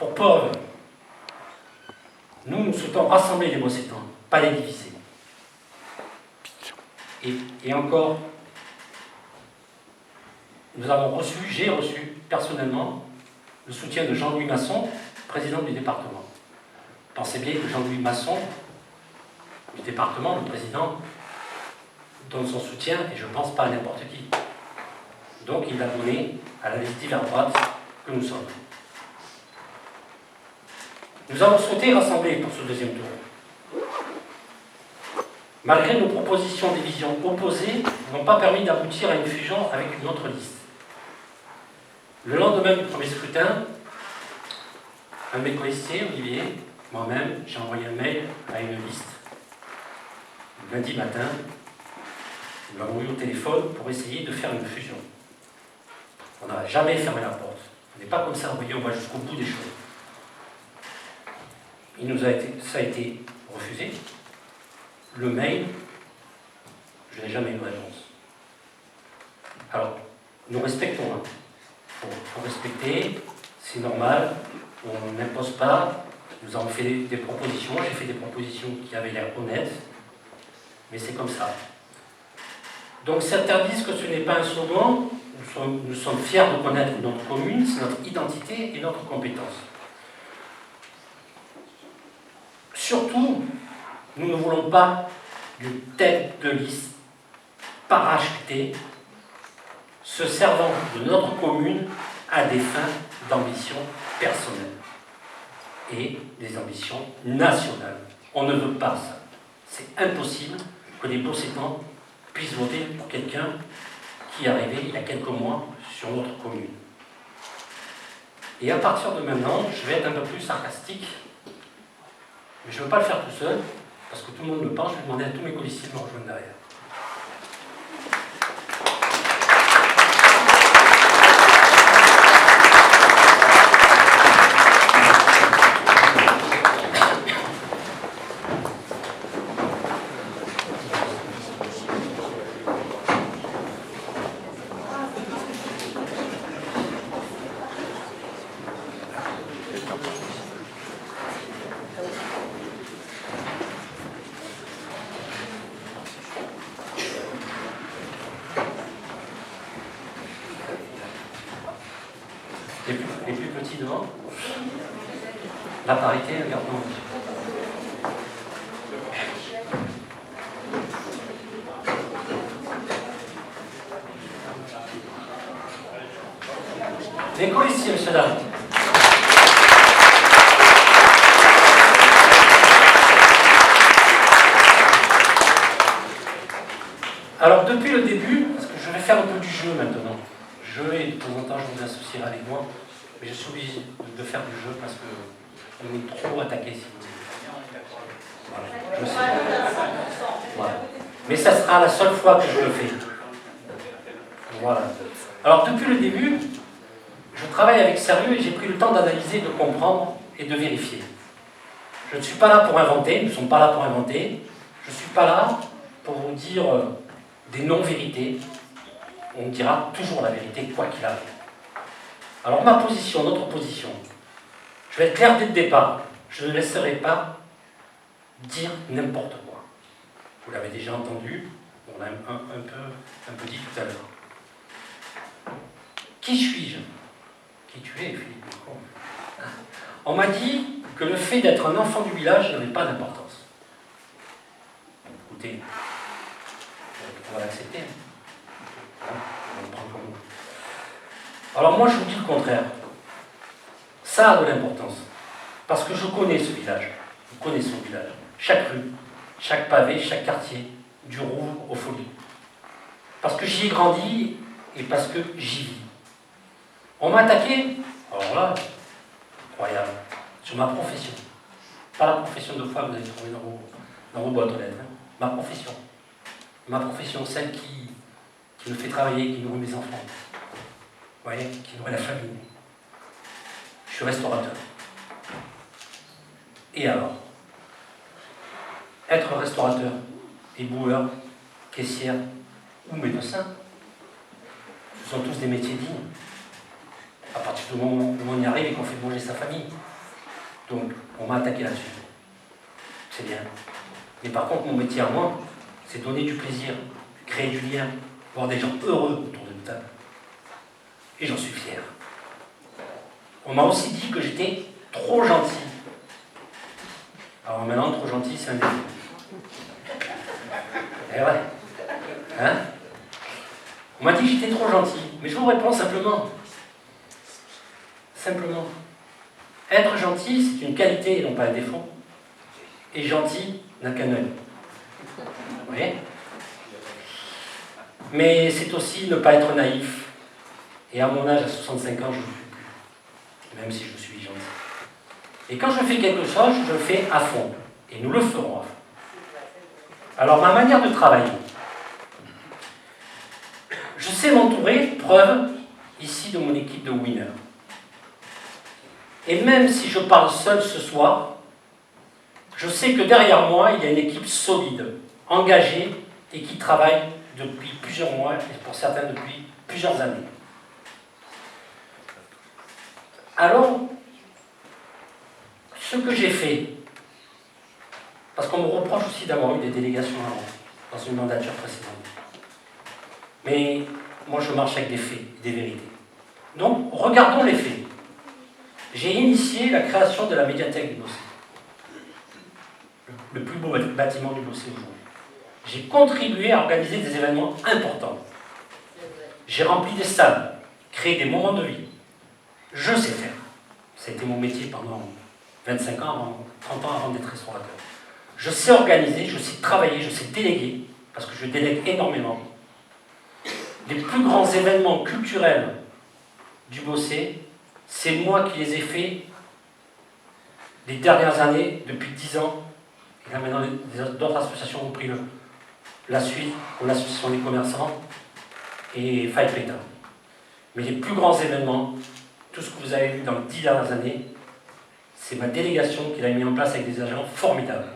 Pour preuve, nous souhaitons rassembler les Bossétans, pas les diviser. Et encore, j'ai reçu personnellement le soutien de Jean-Louis Masson, président du département. Pensez bien que Jean-Louis Masson, du département, le président, donne son soutien, et je ne pense pas à n'importe qui. Donc il a donné à la liste divers droite que nous sommes. Nous avons souhaité rassembler pour ce deuxième tour. Malgré nos propositions, des visions opposées n'ont pas permis d'aboutir à une fusion avec une autre liste. Le lendemain du premier scrutin, un de mes colistiers, Olivier, moi-même, j'ai envoyé un mail à une liste. Lundi matin, nous l'avons eu au téléphone pour essayer de faire une fusion. On n'a jamais fermé la porte. On n'est pas comme ça, vous voyez, on va jusqu'au bout des choses. Ça a été refusé. Le mail, je n'ai jamais eu de réponse. Alors, nous respectons. Il faut respecter, c'est normal, on n'impose pas. Nous avons fait des propositions, j'ai fait des propositions qui avaient l'air honnêtes, mais c'est comme ça. Donc certains disent que ce n'est pas un slogan, nous sommes fiers de connaître notre commune, c'est notre identité et notre compétence. Surtout, nous ne voulons pas d'une tête de liste parachetée se servant de notre commune à des fins d'ambition personnelle et des ambitions nationales. On ne veut pas ça. C'est impossible que les Bossétans puissent voter pour quelqu'un qui est arrivé il y a quelques mois sur notre commune. Et à partir de maintenant, je vais être un peu plus sarcastique, mais je ne veux pas le faire tout seul, parce que tout le monde le pense, je vais demander à tous mes colistiers de me rejoindre derrière. Les plus petits devant. La parité, regardons. Les colistiers, monsieur dame. Alors, depuis le début, parce que je vais faire un peu du jeu maintenant. Et de temps en temps, je vous associerai avec moi, mais je suis obligé de faire du jeu parce qu'on est trop attaqué, si vous voulez. Voilà, je sais. Voilà. Mais ça sera la seule fois que je le fais. Voilà. Alors, depuis le début, je travaille avec sérieux et j'ai pris le temps d'analyser, de comprendre et de vérifier. Je ne suis pas là pour inventer, nous ne sommes pas là pour inventer, je ne suis pas là pour vous dire des non-vérités. On dira toujours la vérité, quoi qu'il arrive. Alors ma position, notre position, je vais être clair dès le départ. Je ne laisserai pas dire n'importe quoi. Vous l'avez déjà entendu, on l'a un peu dit tout à l'heure. Qui suis-je? Qui tu es, Philippe? On m'a dit que le fait d'être un enfant du village n'avait pas d'importance. Écoutez, on va l'accepter. Alors moi je vous dis le contraire. Ça a de l'importance. Parce que je connais ce village. Je connais son village. Chaque rue, chaque pavé, chaque quartier, du Rouvre aux Folies. Parce que j'y ai grandi et parce que j'y vis. On m'a attaqué, alors là, incroyable, sur ma profession. Pas la profession de foi que vous avez trouvée dans vos boîtes aux lettres. Hein. Ma profession. Ma profession, celle qui me fait travailler, qui nourrit mes enfants. Vous voyez, qui nourrit la famille. Je suis restaurateur. Et alors, être restaurateur, éboueur, caissière ou médecin, ce sont tous des métiers dignes. À partir du moment où on y arrive et qu'on fait manger sa famille. Donc, on m'a attaqué là-dessus. C'est bien. Mais par contre, mon métier à moi, c'est donner du plaisir, créer du lien, voir des gens heureux autour d'une table. Et j'en suis fier. On m'a aussi dit que j'étais trop gentil. Alors maintenant, trop gentil, c'est un défaut. Eh ouais. Hein? On m'a dit que j'étais trop gentil. Mais je vous réponds simplement. Simplement. Être gentil, c'est une qualité et non pas un défaut. Et gentil n'a qu'un œil. Vous voyez? Mais c'est aussi ne pas être naïf. Et à mon âge, à 65 ans, je ne le suis plus. Même si je suis gentil. Et quand je fais quelque chose, je le fais à fond. Et nous le ferons à fond. Alors, ma manière de travailler. Je sais m'entourer, preuve, ici, de mon équipe de winners. Et même si je parle seul ce soir, je sais que derrière moi, il y a une équipe solide, engagée et qui travaille depuis plusieurs mois et pour certains depuis plusieurs années. Alors, ce que j'ai fait, parce qu'on me reproche aussi d'avoir eu des délégations avant, dans une mandature précédente. Mais moi, je marche avec des faits, des vérités. Donc, regardons les faits. J'ai initié la création de la médiathèque du Bossé. Le plus beau bâtiment du Bossé aujourd'hui. J'ai contribué à organiser des événements importants. J'ai rempli des salles, créé des moments de vie. Je sais faire. Ça a été mon métier pendant 25 ans, 30 ans avant d'être restaurateur. Je sais organiser, je sais travailler, je sais déléguer, parce que je délègue énormément. Les plus grands événements culturels du Bossé, c'est moi qui les ai faits les dernières années, depuis 10 ans. Et là maintenant, d'autres associations ont pris la suite, comme l'association des commerçants et Fight Peta. Mais les plus grands événements, tout ce que vous avez vu dans les 10 dernières années, c'est ma délégation qui l'a mis en place avec des agents formidables.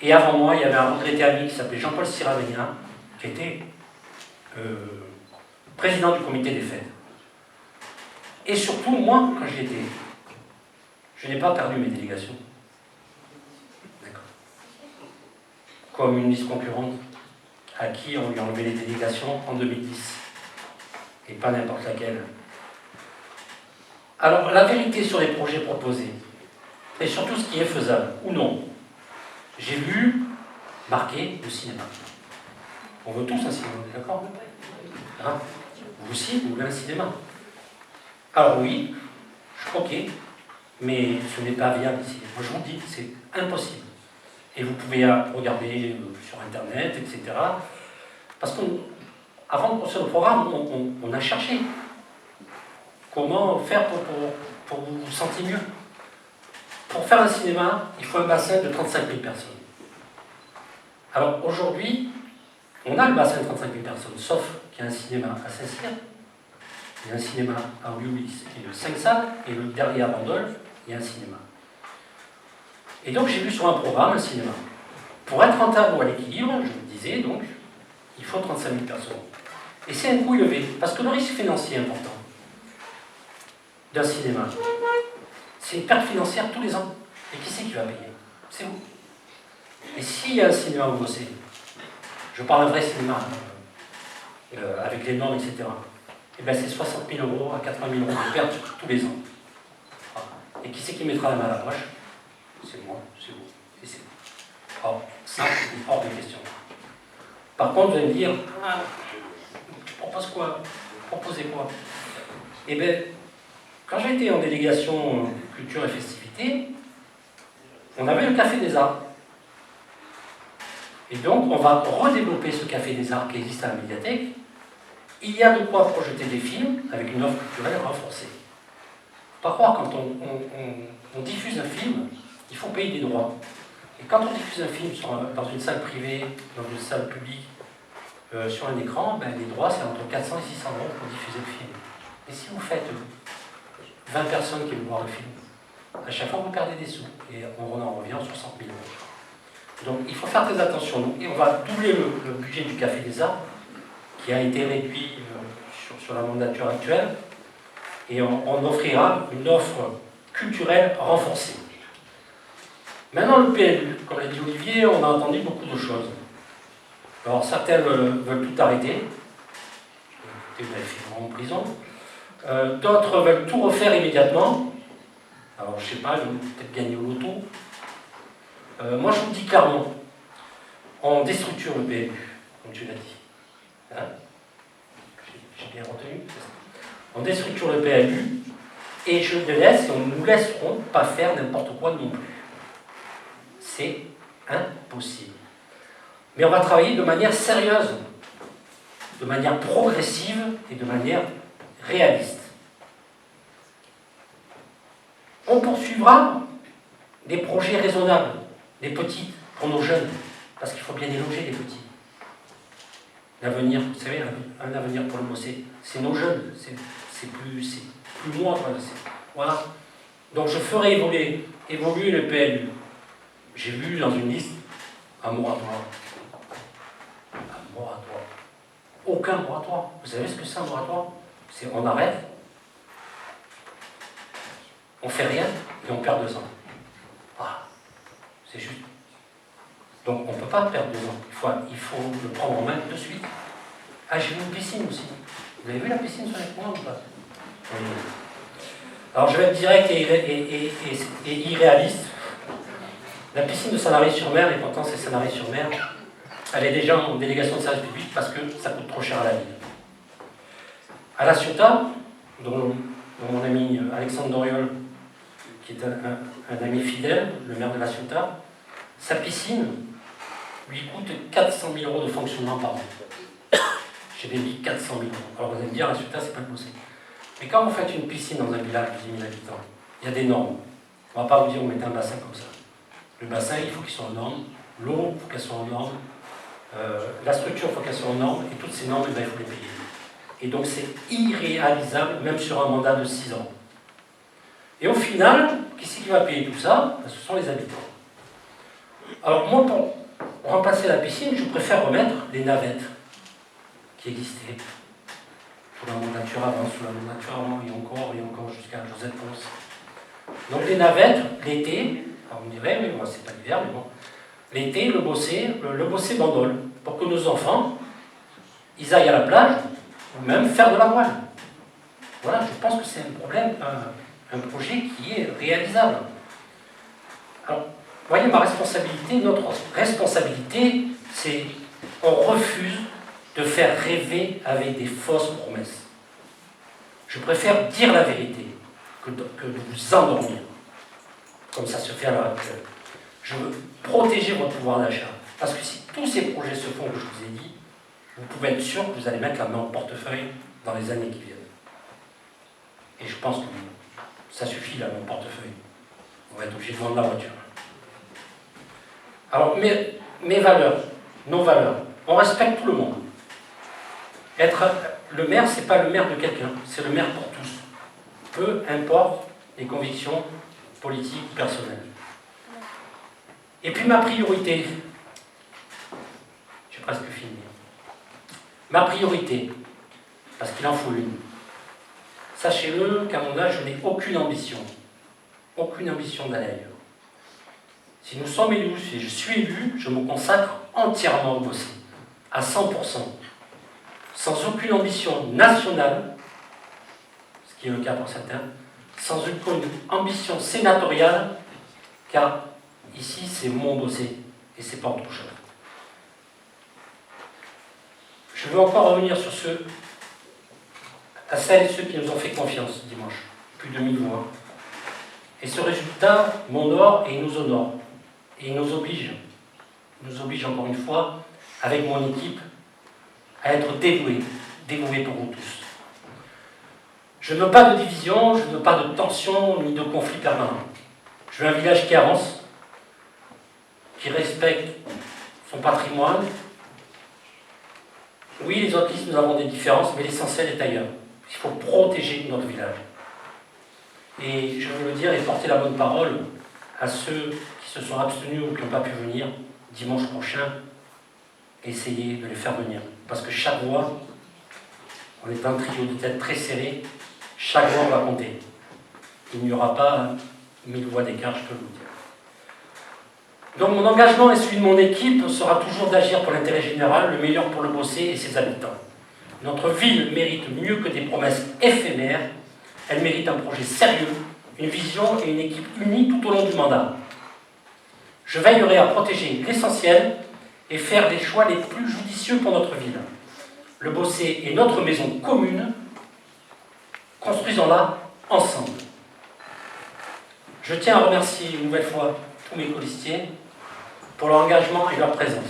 Et avant moi, il y avait un regretté ami qui s'appelait Jean-Paul Siravenia, qui était président du comité des fêtes. Et surtout, moi, quand j'y étais, je n'ai pas perdu mes délégations. D'accord. Comme une liste concurrente à qui on lui a enlevé les délégations en 2010. Et pas n'importe laquelle. Alors, la vérité sur les projets proposés, et surtout ce qui est faisable ou non, j'ai vu marquer le cinéma. On veut tous un cinéma, d'accord? Hein? Vous aussi, vous voulez un cinéma. Alors oui, ok, mais ce n'est pas viable ici. Moi je vous dis, c'est impossible. Et vous pouvez regarder sur Internet, etc. Parce qu'avant de construire le programme, on a cherché comment faire pour vous sentir mieux. Pour faire un cinéma, il faut un bassin de 35 000 personnes. Alors aujourd'hui, on a le bassin de 35 000 personnes, sauf qu'il y a un cinéma à Saint-Cyr, il y a un cinéma à Oulioulis, il y a 5 salles, et derrière Bandol, il y a un cinéma. Et donc j'ai vu sur un programme un cinéma. Pour être rentable ou à l'équilibre, je vous disais, donc, il faut 35 000 personnes. Et c'est un coût élevé, parce que le risque financier est important d'un cinéma. C'est une perte financière tous les ans. Et qui c'est qui va payer? C'est vous. Et s'il y a un cinéma au Bossé, je parle d'un vrai cinéma, avec les normes, etc., et bien c'est 60 000 € à 80 000 € de perte tous les ans. Et qui c'est qui mettra la main à la poche? C'est moi, c'est vous, et c'est vous. Or, ça, c'est hors de question. Par contre, vous allez me dire, tu proposes quoi? Proposez quoi? Eh bien, quand j'ai été en délégation culture et festivité, on avait le Café des Arts. Et donc, on va redévelopper ce Café des Arts qui existe à la médiathèque. Il y a de quoi projeter des films avec une offre culturelle renforcée. Faut pas croire, quand on diffuse un film, il faut payer des droits. Et quand on diffuse un film dans une salle privée, dans une salle publique, sur un écran, ben, les droits, c'est entre 400 et 600 € pour diffuser le film. Et si vous faites 20 personnes qui vont voir le film, à chaque fois vous perdez des sous. Et on en revient aux 60 000 €. Donc il faut faire très attention. Et on va doubler le budget du Café des Arts, qui a été réduit sur la mandature actuelle. Et on offrira une offre culturelle renforcée. Maintenant, le PLU, comme l'a dit Olivier, on a entendu beaucoup de choses. Alors, certains veulent tout arrêter. Vous avez fait en prison. D'autres veulent tout refaire immédiatement. Alors, je ne sais pas, ils vont peut-être gagner au loto. Moi, je vous dis clairement, on déstructure le PLU, comme tu l'as dit. Hein? J'ai bien retenu. On déstructure le PLU et je les laisse, et on ne nous laisseront pas faire n'importe quoi non plus. C'est impossible. Mais on va travailler de manière sérieuse, de manière progressive et de manière réaliste. On poursuivra des projets raisonnables, des petits, pour nos jeunes, parce qu'il faut bien les loger, les petits. L'avenir, vous savez, un avenir pour le bosser, c'est nos jeunes, c'est plus moi. Voilà. Donc je ferai évoluer le PLU. J'ai vu dans une liste un moratoire. Un moratoire. Aucun moratoire. Vous savez ce que c'est un moratoire? C'est on arrête, on fait rien et on perd 2 ans. Voilà. C'est juste. Donc on ne peut pas perdre 2 ans. Il faut le prendre en main de suite. Ah, j'ai vu une piscine aussi. Vous avez vu la piscine sur les coins ou pas? Oui. Alors je vais être direct et irréaliste. La piscine de Sanary-sur-Mer, et pourtant c'est Sanary-sur-Mer, elle est déjà en délégation de service public parce que ça coûte trop cher à la ville. À La Ciotat, dont mon ami Alexandre Doriol, qui est un ami fidèle, le maire de La Ciotat, sa piscine lui coûte 400 000 € de fonctionnement par an. J'ai dit 400 000 €. Alors vous allez me dire, La Ciotat, c'est pas possible. Mais quand vous faites une piscine dans un village de 10 000 habitants, il y a des normes. On ne va pas vous dire, vous mettez un bassin comme ça. Le bassin, il faut qu'il soit aux normes. L'eau, il faut qu'elle soit aux normes. La structure, il faut qu'elle soit aux normes. Et toutes ces normes, il faut les payer. Et donc, c'est irréalisable, même sur un mandat de 6 ans. Et au final, qui c'est qui va payer tout ça? Ce sont les habitants. Alors, moi, pour remplacer la piscine, je préfère remettre les navettes qui existaient. Sous la mandature avant, sous la mandature avant, et encore jusqu'à Joseph Ponce. Donc les navettes, l'été, on me dirait, mais moi c'est pas l'hiver, mais bon, l'été, le bosser bandole, pour que nos enfants, ils aillent à la plage, ou même faire de la voile. Voilà, je pense que c'est un problème, un projet qui est réalisable. Alors, vous voyez, ma responsabilité, notre responsabilité, c'est on refuse de faire rêver avec des fausses promesses. Je préfère dire la vérité que de vous endormir, comme ça se fait à l'heure actuelle. Je veux protéger votre pouvoir d'achat. Parce que si tous ces projets se font que je vous ai dit, vous pouvez être sûr que vous allez mettre la main au portefeuille dans les années qui viennent. Et je pense que ça suffit, la main au portefeuille. On va être obligé de vendre la voiture. Alors, mes valeurs, nos valeurs, on respecte tout le monde. Être le maire, ce n'est pas le maire de quelqu'un, c'est le maire pour tous. Peu importe les convictions politiques, personnelles. Et puis ma priorité, j'ai presque fini. Ma priorité, parce qu'il en faut une. Sachez-le qu'à mon âge, je n'ai aucune ambition d'aller ailleurs. Si nous sommes élus, si je suis élu, je me consacre entièrement au bosser, à 100%, sans aucune ambition nationale, ce qui est le cas pour certains, sans aucune ambition sénatoriale, car ici c'est mon bosser, et c'est pas autre chose. Je veux encore revenir sur à celles et ceux qui nous ont fait confiance dimanche, plus de 1000 voix. Et ce résultat m'honore et nous honore. Et il nous oblige encore une fois, avec mon équipe, à être dévoués pour vous tous. Je ne veux pas de division, je ne veux pas de tension ni de conflit permanent. Je veux un village qui avance, qui respecte son patrimoine. Oui, les autres listes, nous avons des différences, mais l'essentiel est ailleurs. Il faut protéger notre village. Et je veux le dire et porter la bonne parole à ceux qui se sont abstenus ou qui n'ont pas pu venir dimanche prochain, essayez de les faire venir. Parce que chaque voix, on est un trio de tête très serré, chaque voix va compter. Il n'y aura pas 1000 voix d'écart, je peux vous dire. Donc mon engagement et celui de mon équipe sera toujours d'agir pour l'intérêt général, le meilleur pour le Beaussais et ses habitants. Notre ville mérite mieux que des promesses éphémères, elle mérite un projet sérieux, une vision et une équipe unie tout au long du mandat. Je veillerai à protéger l'essentiel et faire les choix les plus judicieux pour notre ville. Le Beaussais est notre maison commune, construisons-la ensemble. Je tiens à remercier une nouvelle fois tous mes colistiers pour leur engagement et leur présence.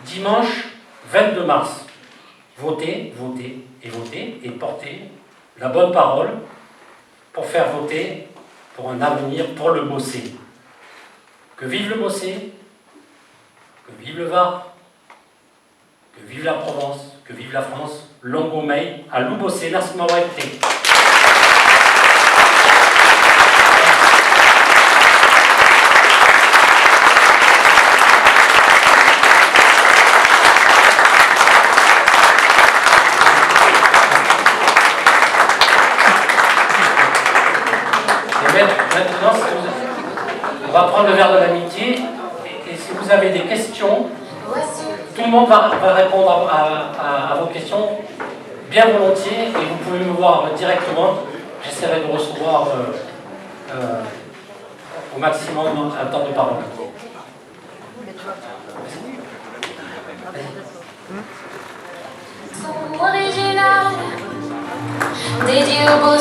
Dimanche 22 mars, votez, votez et votez et portez la bonne parole pour faire voter pour un avenir pour le Beaussais. Que vive le Beaussais, que vive le Var, que vive la Provence, que vive la France. Longo Mei, à Lou Beaussais, merci de m'avoir écouté. Maintenant, on va prendre le verre de l'amitié et si vous avez des questions, tout le monde va répondre à vos questions bien volontiers et vous pouvez me voir directement. J'essaierai de recevoir au maximum un temps de parole. Original, dédié au